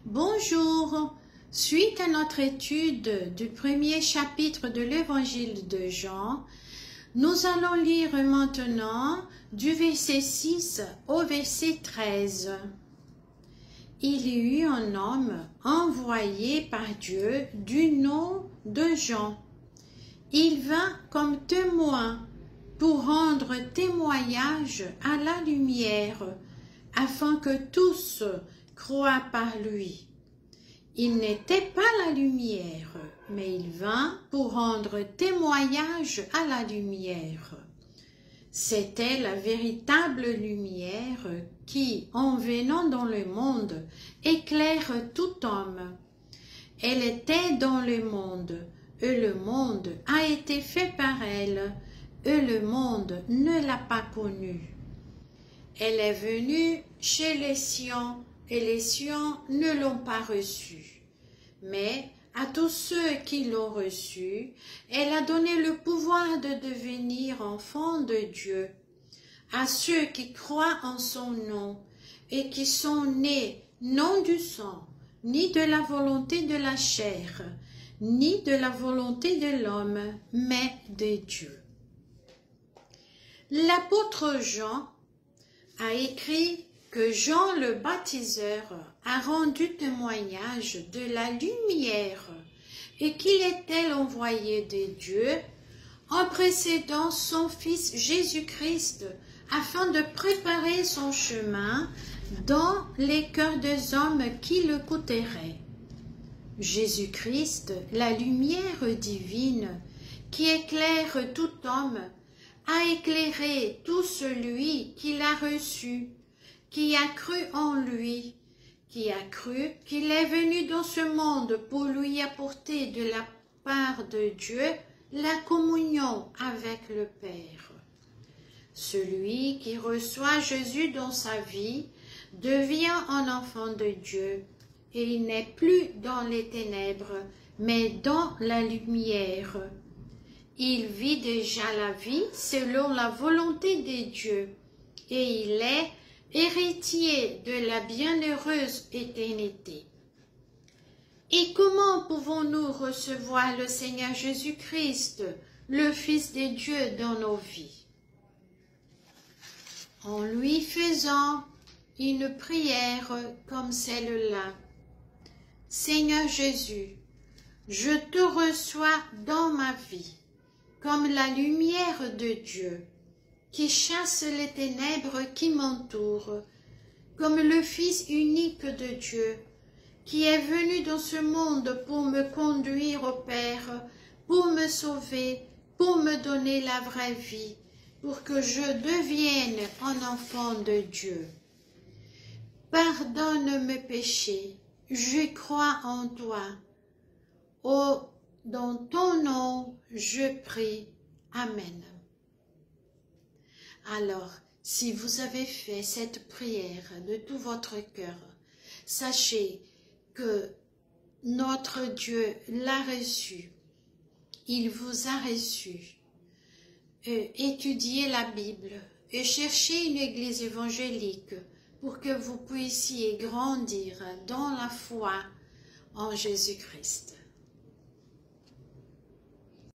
Bonjour, suite à notre étude du premier chapitre de l'évangile de Jean, nous allons lire maintenant du verset 6 au verset 13. Il y eut un homme envoyé par Dieu du nom de Jean. Il vint comme témoin pour rendre témoignage à la lumière, afin que tous croient par lui. Il n'était pas la lumière, mais il vint pour rendre témoignage à la lumière. C'était la véritable lumière qui, en venant dans le monde, éclaire tout homme. Elle était dans le monde, et le monde a été fait par elle, et le monde ne l'a pas connue. Elle est venue chez les siens, et les siens ne l'ont pas reçue. Mais à tous ceux qui l'ont reçue, elle a donné le pouvoir de devenir enfants de Dieu, à ceux qui croient en son nom et qui sont nés non du sang, ni de la volonté de la chair, ni de la volonté de l'homme, mais de Dieu. L'apôtre Jean a écrit que Jean le baptiseur a rendu témoignage de la lumière et qu'il était l'envoyé de Dieu en précédant son Fils Jésus-Christ afin de préparer son chemin dans les cœurs des hommes qui le l'écouteraient. Jésus-Christ, la lumière divine qui éclaire tout homme, a éclairé tout celui qui l'a reçu, qui a cru en lui, qui a cru qu'il est venu dans ce monde pour lui apporter de la part de Dieu la communion avec le Père. Celui qui reçoit Jésus dans sa vie devient un enfant de Dieu, et il n'est plus dans les ténèbres, mais dans la lumière. Il vit déjà la vie selon la volonté de Dieu, et il est héritier de la bienheureuse éternité. Et comment pouvons-nous recevoir le Seigneur Jésus-Christ, le Fils de Dieu, dans nos vies? En lui faisant une prière comme celle-là. Seigneur Jésus, je te reçois dans ma vie, comme la lumière de Dieu, qui chasse les ténèbres qui m'entourent, comme le Fils unique de Dieu, qui est venu dans ce monde pour me conduire au Père, pour me sauver, pour me donner la vraie vie, pour que je devienne un enfant de Dieu. Pardonne mes péchés, je crois en toi. Oh, dans ton nom, je prie. Amen. Alors, si vous avez fait cette prière de tout votre cœur, sachez que notre Dieu l'a reçu. Il vous a reçu. Étudiez la Bible et cherchez une église évangélique pour que vous puissiez grandir dans la foi en Jésus-Christ.